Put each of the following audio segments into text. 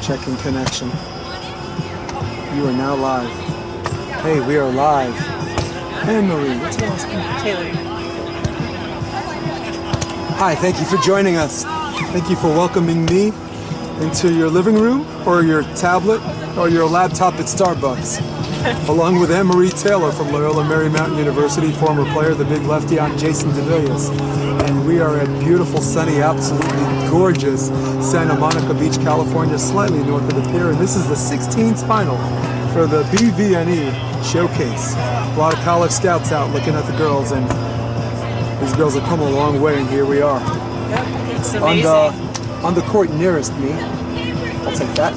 Checking connection. You are now live. Hey, we are live. Anne-Marie, what's your last name? Taylor. Hi, thank you for joining us. Thank you for welcoming me into your living room or your tablet or your laptop at Starbucks. Along with Anne-Marie Taylor from Loyola Marymount University, former player, the big lefty, I'm Jason DeVilliers. And we are at beautiful, sunny, absolutely gorgeous Santa Monica Beach, California, slightly north of the pier. And this is the 16's final for the BVNE showcase. A lot of college scouts out looking at the girls, and these girls have come a long way, and here we are. Yep, it's amazing. On the court nearest me, I'll take that.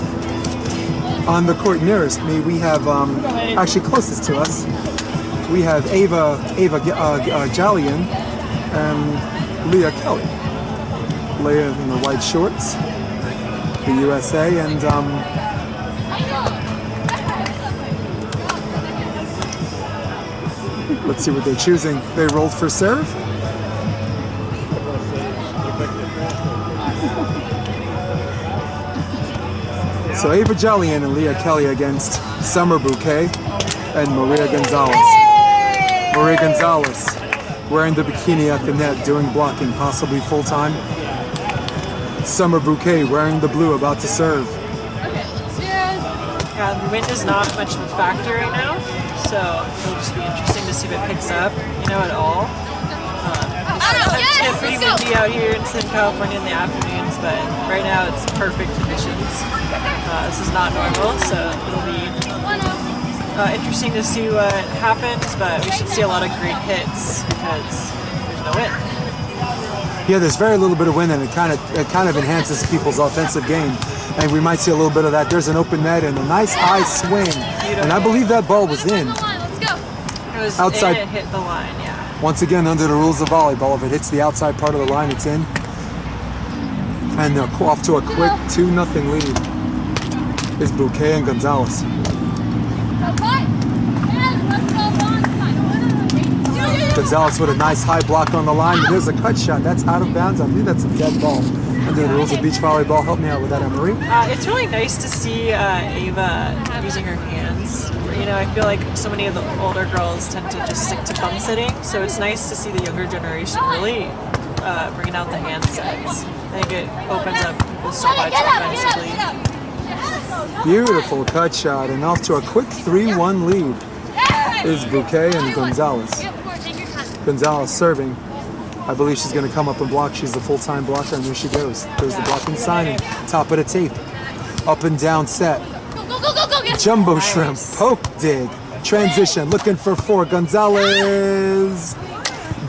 On the court nearest me, we have, actually closest to us, we have Ava Gallian and Leah Kelly. Leah in the white shorts, the USA, and let's see what they're choosing. They rolled for serve. So Ava Gallian and Leah Kelly against Summer Bouquet and Maria Gonzalez. Maria Gonzalez wearing the bikini at the net, doing blocking, possibly full-time. Summer Bouquet wearing the blue, about to serve. Yeah, the wind is not much of a factor right now, so it'll just be interesting to see if it picks up, at all. It's been pretty windy out here in Southern California in the afternoons, but right now it's perfect conditions. This is not normal, so it'll be interesting to see what happens, but we should see a lot of great hits because there's no wind. Yeah, there's very little bit of wind, and it kind of enhances people's offensive game, and we might see a little bit of that. There's an open net and a nice high swing, and I believe that ball was in. It was outside. It hit the line, yeah. Once again, under the rules of volleyball, if it hits the outside part of the line, it's in. And they're off to a quick 2-0 lead. Is Bouquet and Gonzalez. Gonzalez with a nice high block on the line. There's a cut shot. That's out of bounds. I believe that's a dead ball. Under the rules of beach volleyball. Help me out with that, Anne-Marie. It's really nice to see Ava using her hands. I feel like so many of the older girls tend to just stick to bum sitting, so it's nice to see the younger generation really bringing out the hand sets. I think it opens up people so much offensively. Beautiful cut shot, and off to a quick 3-1 lead is Bouquet and Gonzalez. Gonzalez serving. I believe she's going to come up and block. She's the full-time blocker, and there she goes. There's the blocking sign, and top of the tape. Up and down set. Jumbo shrimp, poke dig, transition, looking for 4. Gonzalez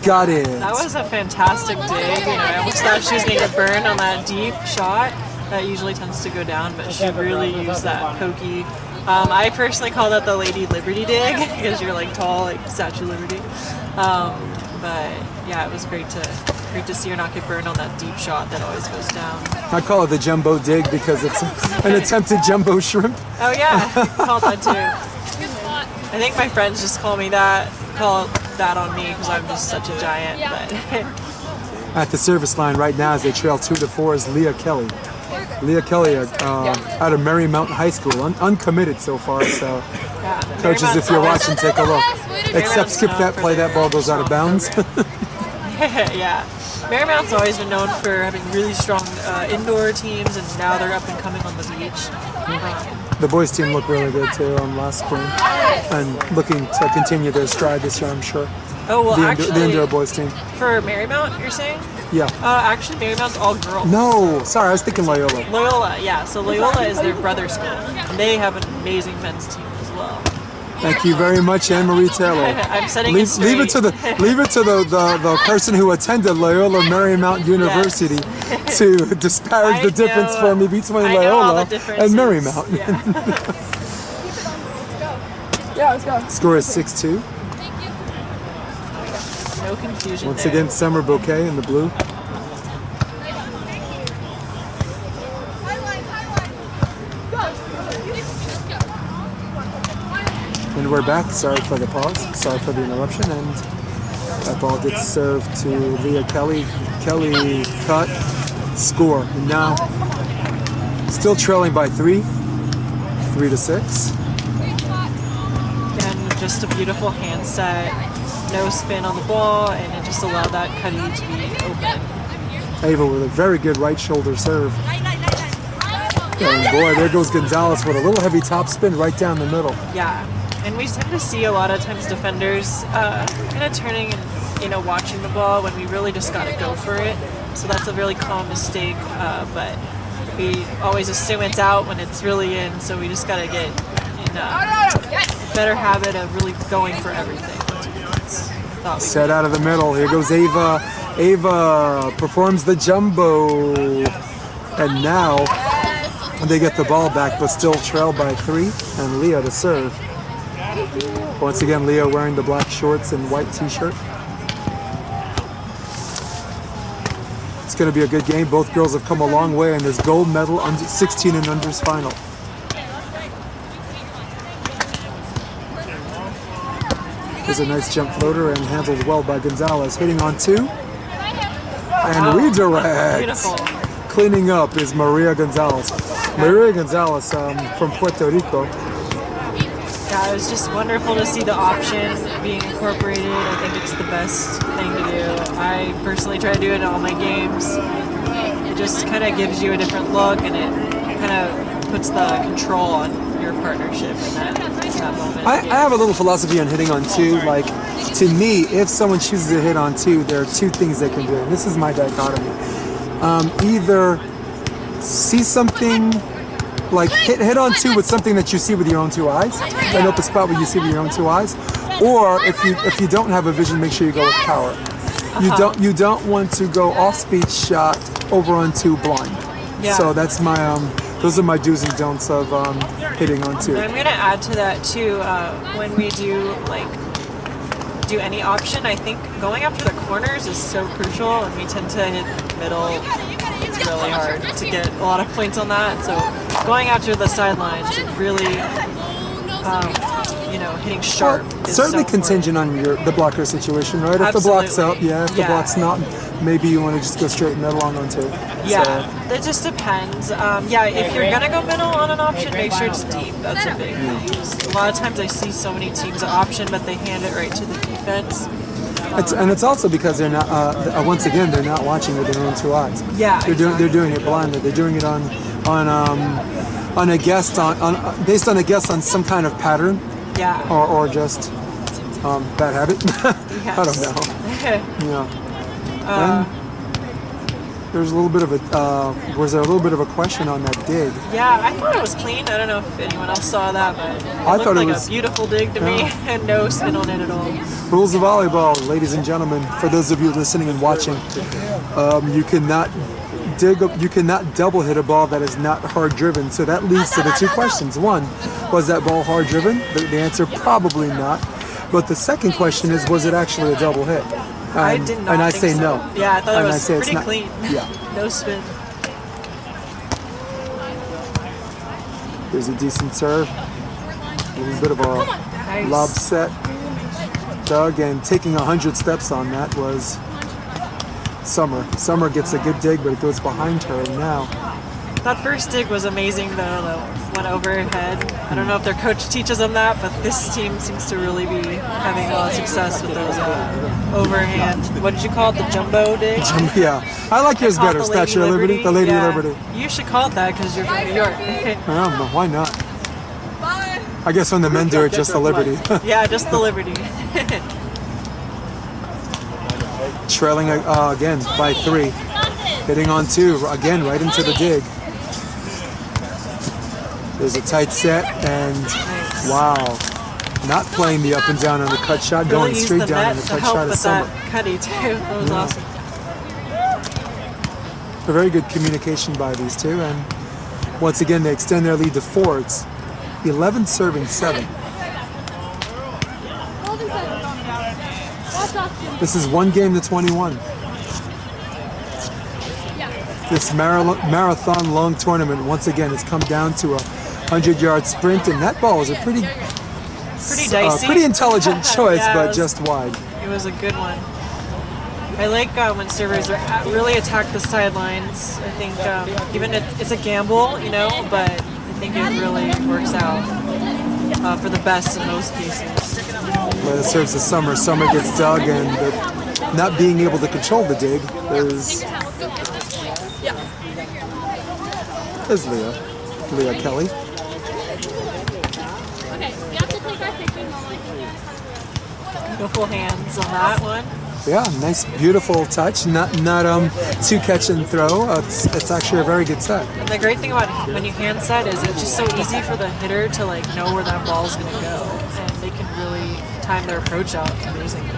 got it. That was a fantastic dig. I almost thought she was going to get burned on that deep shot. That usually tends to go down, but she really used that pokey. I personally call that the Lady Liberty dig because you're like tall, like Statue of Liberty. But yeah, it was great to see her not get burned on that deep shot that always goes down. I call it the jumbo dig because it's an attempted jumbo shrimp. Oh yeah, I call that too. I think my friends just call that on me because I'm just such a giant. But at the service line right now as they trail 2-4 is Leah Kelly. Leah Kelly out of Marymount High School, uncommitted so far, so yeah, coaches, if you're watching, take a look. Except skip that play, that ball goes out of bounds. Yeah, Marymount's always been known for having really strong indoor teams, and now they're up and coming on the beach. The boys team looked really good too last spring, and looking to continue their stride this year, I'm sure. Oh, well, the indoor boys team. For Marymount, you're saying? Yeah. Actually, Marymount's all girls. No, sorry, I was thinking Loyola. Loyola, yeah. So Loyola is their brother school, and they have an amazing men's team as well. Thank you very much, Anne-Marie Taylor. I'm setting leave it to the person who attended Loyola Marymount University to disparage the difference for me between Loyola and Marymount. Yeah. Yeah, let's go. Score is 6-2. No confusion. Once there. again, Summer Bouquet in the blue. And we're back. Sorry for the pause. Sorry for the interruption. And that ball gets served to Leah Kelly. Kelly cut, score. And now Still trailing by 3, 3-6. And just a beautiful hand set, no spin on the ball, and it just allowed that cutty to be open. Ava with a very good right shoulder serve. And boy, there goes Gonzalez with a little heavy top spin right down the middle. Yeah, and we tend to see a lot of times defenders kind of turning and watching the ball when we really just got to go for it. So that's a really common mistake, but we always assume it's out when it's really in. So we just got to get in a better habit of really going for everything. Set out of the middle. Here goes Ava. Ava performs the jumbo, and now they get the ball back, but still trail by 3. And Leah to serve. Once again, Leah wearing the black shorts and white T-shirt. It's going to be a good game. Both girls have come a long way in this gold medal under 16 and unders final. Here's a nice jump floater and handled well by Gonzalez. Hitting on 2 and redirect. Beautiful. Cleaning up is Maria Gonzalez. Maria Gonzalez from Puerto Rico. Yeah, it was just wonderful to see the option being incorporated. I think it's the best thing to do. I personally try to do it in all my games. It just kind of gives you a different look, and it kind of puts the control on your partnership in that moment. I have a little philosophy on hitting on 2. Like, to me, if someone chooses to hit on 2, there are 2 things they can do. And this is my dichotomy. Either see something, like hit on 2 with something that you see with your own 2 eyes, an open spot where you see with your own 2 eyes, or if you don't have a vision, make sure you go with power. You don't want to go off-speed shot over on 2 blind. Yeah. So that's my those are my do's and don'ts of hitting on 2. And I'm gonna add to that too. When we do any option, I think going after the corners is so crucial, and we tend to hit middle. It's really hard to get a lot of points on that. So going after the sidelines and really, hitting sharp. Is Certainly so contingent on the blocker situation, right? If the block's up, if the block's not, maybe you want to just go straight middle on 2. Yeah, so. It just depends. If you're gonna go middle on an option, make sure it's deep. That's a big thing. A lot of times I see so many teams an option, but they hand it right to the defense. And it's also because they're not. Once again, they're not watching with their own 2 eyes. Yeah, they're doing it blindly. They're doing it on a guess based on a guess on some kind of pattern. Yeah. Or just bad habit. Yes. I don't know. And there's a little bit of was there a little bit of a question on that dig? Yeah, I thought it was clean. I don't know if anyone else saw that, but I thought looked like it was a beautiful dig to me, and no spin on it at all. Rules of volleyball, ladies and gentlemen. For those of you listening and watching, you cannot double hit a ball that is not hard driven. So that leads to the 2 questions. One, was that ball hard driven? The answer, probably not. But the second question is, was it actually a double hit? I did not. And I think say so. no. Yeah, I thought and it was pretty clean. Yeah. No spin. There's a decent serve. A little bit of a Nice. lob set. Doug, and taking 100 steps on that was Summer. Summer gets a good dig, but it goes behind her, and now. That first dig was amazing, though. That went over her head. I don't know if their coach teaches them that, but this team seems to really be having a lot of success with those overhand. What did you call it? The jumbo dig? Yeah. I like yours better. Statue of Liberty. The Lady Liberty. You should call it that because you're from New York. I don't know. Why not? I guess when the men do it, just the Liberty. Yeah, just the Liberty. Trailing again by 3. Hitting on 2. Again, right into the dig. There's a tight set, and wow. Not playing the up and down on the cut shot, going straight down on the cut shot of Summer. Cutty too. That was awesome. A very good communication by these 2, and once again they extend their lead to 4. It's 11 serving 7. This is 1 game to 21. This marathon long tournament, once again, has come down to a 100-yard sprint, and that ball was a pretty dicey. pretty intelligent choice, Yeah, but just wide. It was a good one. I like when servers really attack the sidelines. I think even it's a gamble, you know, but I think it really works out for the best in most cases. Leah serves to Summer. Summer gets dug, and not being able to control the dig is Leah Kelly. Beautiful hands on that one. Yeah, nice, beautiful touch. Not too catch and throw. It's actually a very good set. And the great thing about when you hand set is it's just so easy for the hitter to like know where that ball is going to go, and they can really time their approach out amazingly.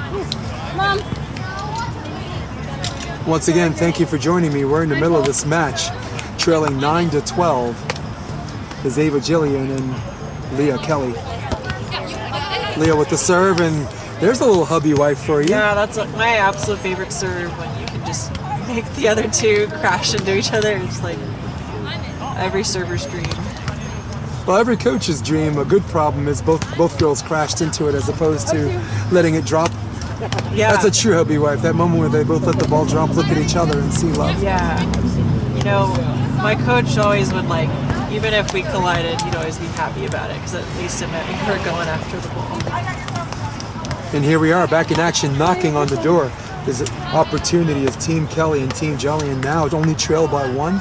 Mom. Once again, thank you for joining me. We're in the middle of this match, trailing 9-12. Is Ava Gallian and Leah Kelly. Leah with the serve, and there's a little hubby wife for you. Yeah, that's my absolute favorite serve, when you can just make the other two crash into each other. It's like every server's dream. Well, every coach's dream. A good problem is both girls crashed into it as opposed to letting it drop. Yeah. That's a true hubby wife. That moment where they both let the ball drop, look at each other, and see love. Yeah. You know, my coach always would like, even if we collided, he'd always be happy about it because at least it meant we were going after the ball. And here we are back in action, knocking on the door. There's an opportunity as Team Kelly and Team Gallian now only trail by 1.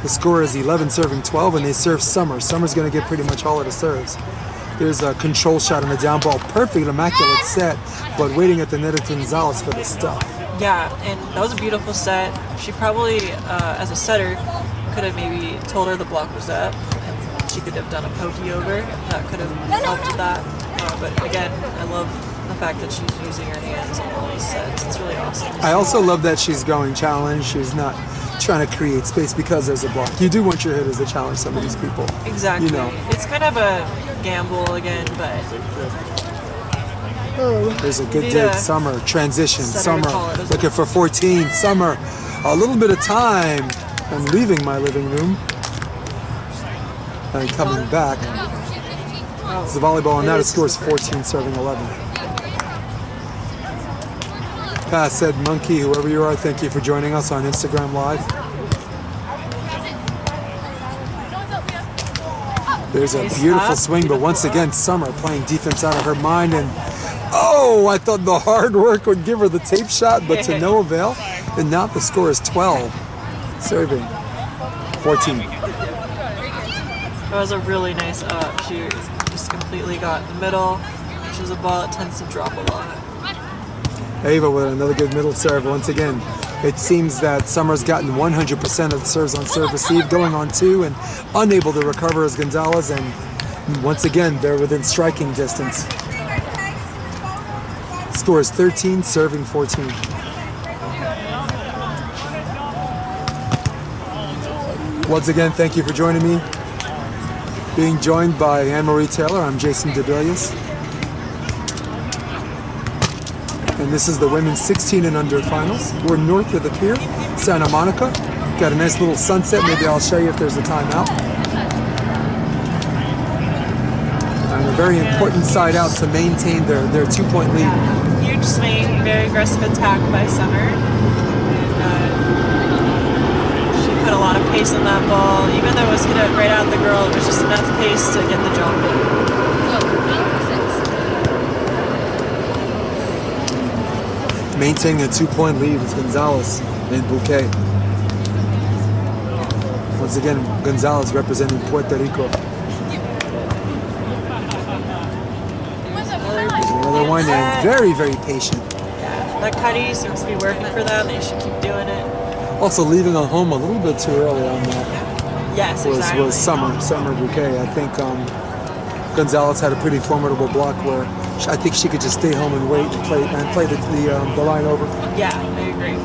The score is 11 serving 12, and they serve Summer. Summer's going to get pretty much all of the serves. There's a control shot on the down ball. Perfect, immaculate set, but waiting at the net of Gonzalez for the stuff. Yeah, and that was a beautiful set. She probably, as a setter, could have maybe told her the block was up, and she could have done a pokey over. That could have helped with that. But again, I love the fact that she's using her hands on all these sets. It's really awesome. I also love that she's going challenge. She's not trying to create space because there's a block. You do want your hitters to challenge some of these people. Exactly. You know. It's kind of a gamble again, but there's a good dig. Summer, transition. Setter Summer looking for 14. Summer, a little bit of time. I'm leaving my living room and coming back. It's the volleyball, and now the score is 14 serving 11. Pass said Monkey, whoever you are, thank you for joining us on Instagram Live. There's a beautiful swing, but once again, Summer playing defense out of her mind, and oh, I thought the hard work would give her the tape shot, but to no avail. And now the score is 12, serving 14. That was a really nice up. She just completely got the middle, which is a ball that tends to drop a lot. Ava with another good middle serve. Once again, it seems that Summer's gotten 100% of the serves on serve receive, going on 2 and unable to recover as Gonzalez, and once again, they're within striking distance. Score is 13, serving 14. Once again, thank you for joining me. Being joined by Anne-Marie Taylor, I'm Jason DeBillius. And this is the women's 16 and under finals. We're north of the pier, Santa Monica. Got a nice little sunset. Maybe I'll show you if there's a timeout. And a very important side out to maintain their 2-point lead. Huge swing, very aggressive attack by Summer. And she put a lot of pace on that ball. Even though it was hit right out the girl, it was just enough pace to get the job done. Maintaining a 2-point lead is Gonzalez and Bouquet. Once again, Gonzalez representing Puerto Rico. Another one, and very, very patient. Yeah, that cutty seems to be working for them. They should keep doing it. Also leaving her home a little bit too early on that. Yes, exactly. Was Summer Bouquet. I think Gonzalez had a pretty formidable block where I think she could just stay home and wait and play the line over. Yeah, I agree.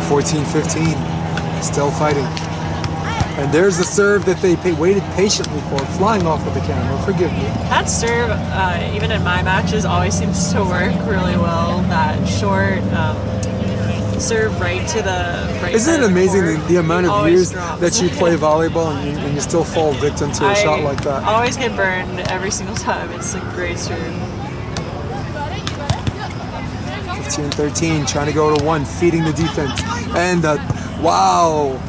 14-15, still fighting. And there's the serve that they waited patiently for, flying off of the camera. Forgive me. That serve, even in my matches, always seems to work really well. That short serve right to the right. Isn't it amazing the amount of years drops. that you play volleyball and you still fall victim to a shot like that? I always get burned every single time. It's a great serve. 15-13, trying to go to 1, feeding the defense. And wow,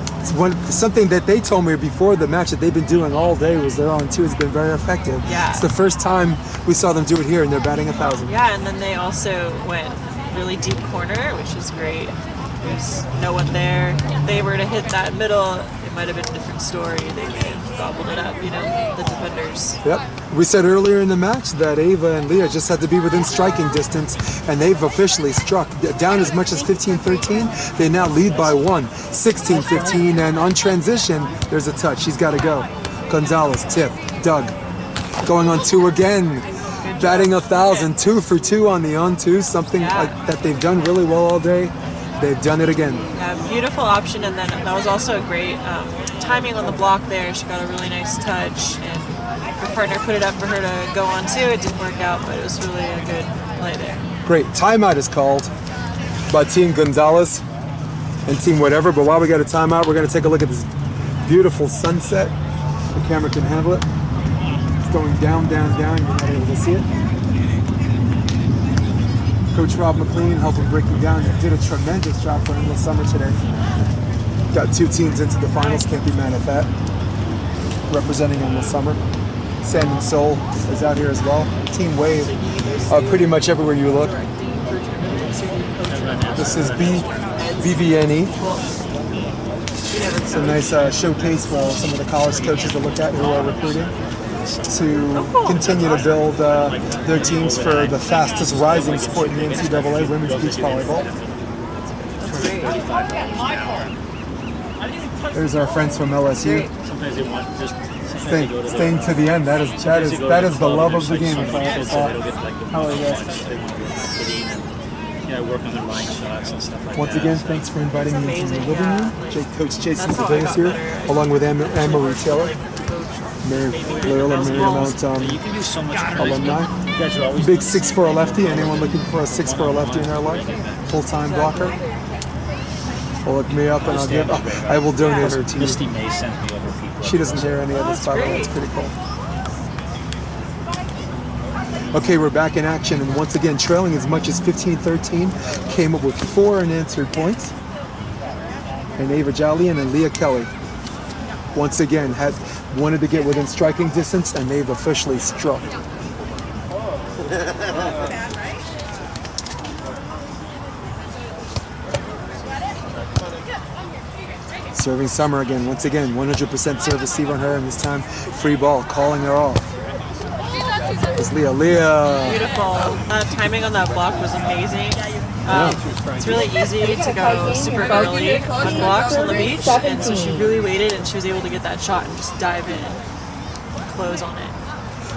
something that they told me before the match that they've been doing all day was their on 2 has been very effective. Yeah. It's the first time we saw them do it here, and they're batting 1,000. Yeah, and then they also went really deep corner, which is great. There's no one there. If they were to hit that middle, it might have been a different story. They may have gobbled it up, you know, the defenders. Yep. We said earlier in the match that Ava and Leah just had to be within striking distance, and they've officially struck. Down as much as 15-13, they now lead by 1, 16-15, and on transition, there's a touch. She's got to go. Gonzalez, tip, Doug. Going on 2 again. Batting 1,000, 2 for 2 on the on 2, something like that they've done really well all day. They've done it again. Yeah, beautiful option, and then that was also a great timing on the block there. She got a really nice touch, and her partner put it up for her to go on 2. It didn't work out, but it was really a good play there. Great. Timeout is called by Team Gonzalez and Team whatever, but while we got a timeout, we're going to take a look at this beautiful sunset. The camera can handle it. It's going down, down, down. You're not able to see it. Coach Rob McLean helping breaking down. Did a tremendous job for Endless Summer today. Got 2 teams into the finals, can't be mad at that. Representing Endless Summer. Sand and Soul is out here as well. Team Wave, pretty much everywhere you look. This is BVNE. It's a nice showcase for some of the college coaches to look at who are recruiting to continue to build their teams for the fastest rising sport in the NCAA, women's beach volleyball. There's our friends from LSU. Staying to the end. That is the love of the game. How are you guys? Work on their line shots and stuff like Once that. again, thanks for inviting me into the living room. Coach Jason Davis here, along with Anne-Marie Taylor. Loyola Marymount You can do so much alumni. You guys are always Big 6 for a lefty. Anyone looking for a 6 for a lefty in their life? Full-time blocker. Well, look me up and I will donate her to you. Misty May sent me over people. She doesn't hear any of this, by the way. It's pretty cool. Okay, we're back in action, and once again, trailing as much as 15-13, came up with 4 unanswered points. And Ava Gallian and Leah Kelly, once again, wanted to get within striking distance, and they've officially struck. Serving Summer again, once again, 100% serve receive on her, and this time, free ball, calling her off. It's Leah. Beautiful. Timing on that block was amazing. It's really easy to go super early on blocks on the beach, and so she really waited, and she was able to get that shot and just dive in and close on it.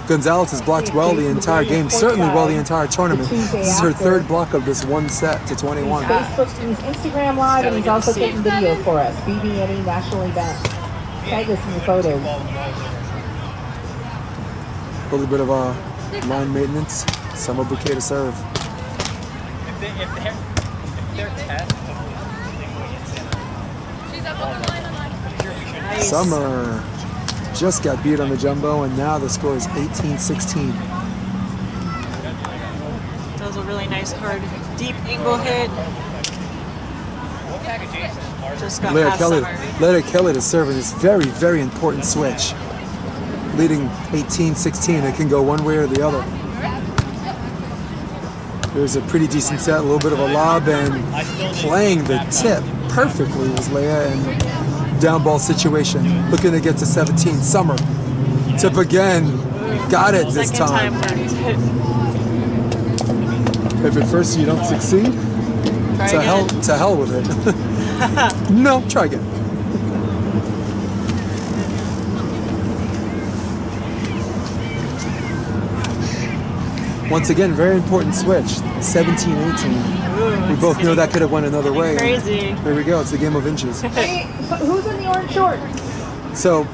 Gonzalez has blocked well the entire game, certainly well the entire tournament. This is her 3rd block of this one set to 21. Facebook and Instagram Live, and he's also taking video for us. BVNE National Event. Tag us in the photos. A little bit of line maintenance. Summer Bouquet to serve. Nice. Summer just got beat on the jumbo, and now the score is 18-16. That was a really nice, hard, deep angle hit. Just got past Summer. Leah Kelly to serve in this very, very important switch. Leading 18-16, it can go one way or the other. There's a pretty decent set, a little bit of a lob, and playing the tip perfectly was Leah, and down ball situation. Looking to get to 17. Summer. Tip again. Got it this time. If at first you don't succeed, to hell with it. No, try again. Once again, very important switch. 17-18. We both know that could have went another way. Crazy. There we go. It's a game of inches. Hey, who's in the orange shorts? So,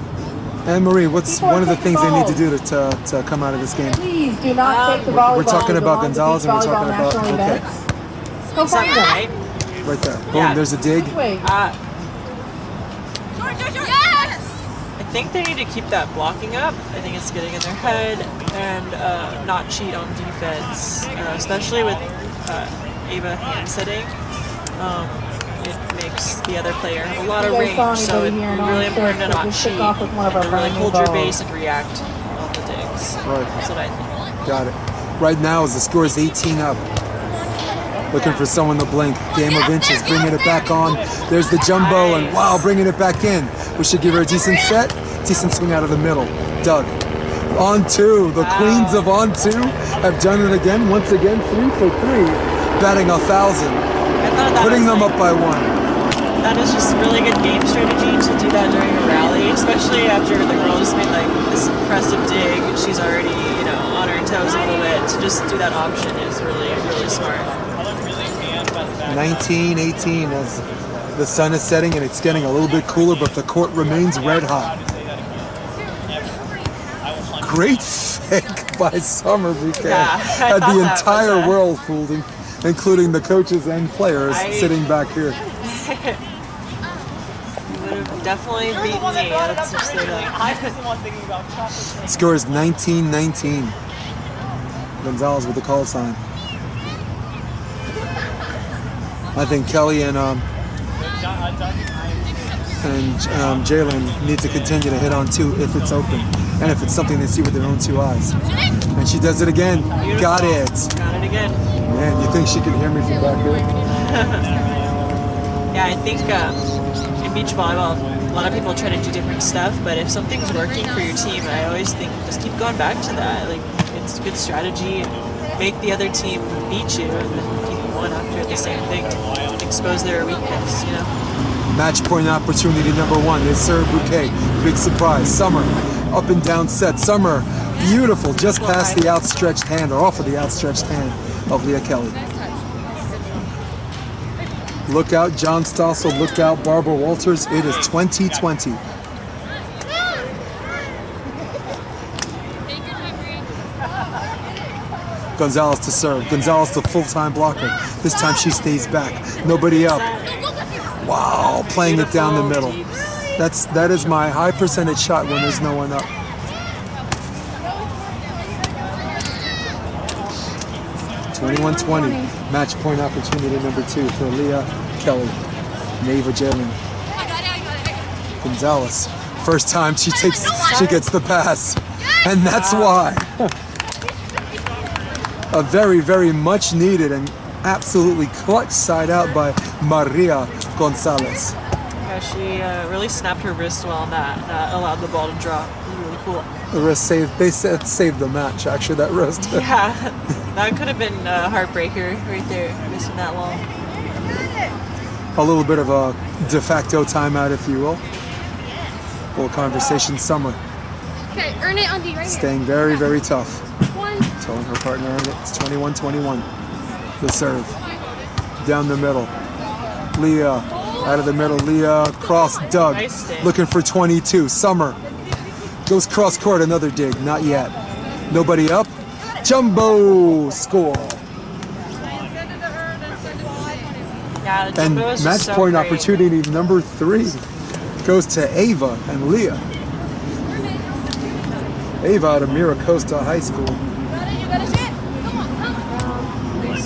Anne-Marie, what's one of the things they need to do to come out of this game? Please do not take the volleyball. We're talking about Gonzalez, and we're talking about Bouquet. Go find them. Right? Right there. Boom, Yeah. there's a dig. Wait. I think they need to keep that blocking up. I think it's getting in their head, and not cheat on defense, especially with Ava hand setting, it makes the other player have a lot of You guys range, saw so it's anybody here in really orange important to shirts that not just took cheat, off with one of our to really brand new hold your balls. base and react on the digs. Right. That's what I think. Got it. Right now, as the score is 18 up. Looking for someone to blink. Game of inches, bringing it back on. There's the jumbo, and wow, bringing it back in. We should give her a decent set. Decent swing out of the middle. Doug. On two. The queens of on two have done it again. Once again, 3 for 3. Batting 1,000. I thought that Putting was them like, up by 1. that is just really good game strategy to do that during a rally, especially after the girl just made like this impressive dig and she's already, you know, on her toes a little bit. To just do that option is really, really smart. 19-18 as the sun is setting and it's getting a little bit cooler, but the court remains red hot. Great fake by Summer Bouquet. Yeah, I Had thought the that was entire world fooled, including the coaches and players sitting back here. You would have definitely beaten me. That's just so Score is 19-19. Gonzalez with the call sign. I think Kelly and Jalen need to continue to hit on two if it's open and if it's something they see with their own 2 eyes. And she does it again. Beautiful. Got it. Got it again. Man, you think she can hear me from back here? Yeah, I think in beach volleyball, a lot of people try to do different stuff, but if something's working for your team, I always think just keep going back to that. Like, it's good strategy. Make the other team beat you, and then keep going after the same thing. Expose their weakness, you know. Match point opportunity number 1 is serve Bouquet. Big surprise. Summer, up and down set. Summer, beautiful, just past the outstretched hand, or off of the outstretched hand of Leah Kelly. Look out, John Stossel. Look out, Barbara Walters. It is 2020. Gonzalez to serve. Gonzalez the full-time blocker. This time she stays back. Nobody up. Wow, playing it down the middle. That is my high percentage shot when there's no one up. (21-20). Match point opportunity number 2 for Leah Kelly. Neva Jalen. Gonzalez. First time she gets the pass. And that's why. A very, very much needed and absolutely clutch side out by Maria Gonzalez. Yeah, she really snapped her wrist well on that. That allowed the ball to drop. It was really cool. The wrist saved, they said saved the match, actually, that wrist. Yeah, that could have been a heartbreaker right there, missing that long. A little bit of a de facto timeout, if you will. Full conversation, Summer. Okay, earn it on D right Staying very, very tough. One. Telling her partner earn it. It's 21-21. The serve. Down the middle. Leah out of the middle. Leah cross Doug. Nice dig. Looking for 22. Summer. Goes cross court. Another dig. Not yet. Nobody up. Jumbo score. Yeah, the And jumbo is match just so point great. opportunity number 3 goes to Ava and Leah. Ava out of Miracosta High School.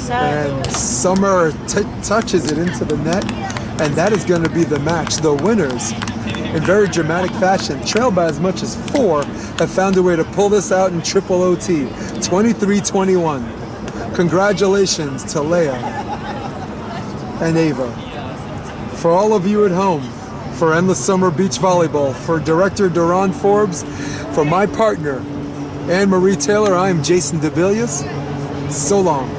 And Summer touches it into the net, and that is going to be the match. The winners, in very dramatic fashion, trailed by as much as 4, have found a way to pull this out in triple OT, 23-21. Congratulations to Leah and Ava. For all of you at home, for Endless Summer Beach Volleyball, for Director Duran Forbes, for my partner, Anne-Marie Taylor, I am Jason DeVilliers. So long.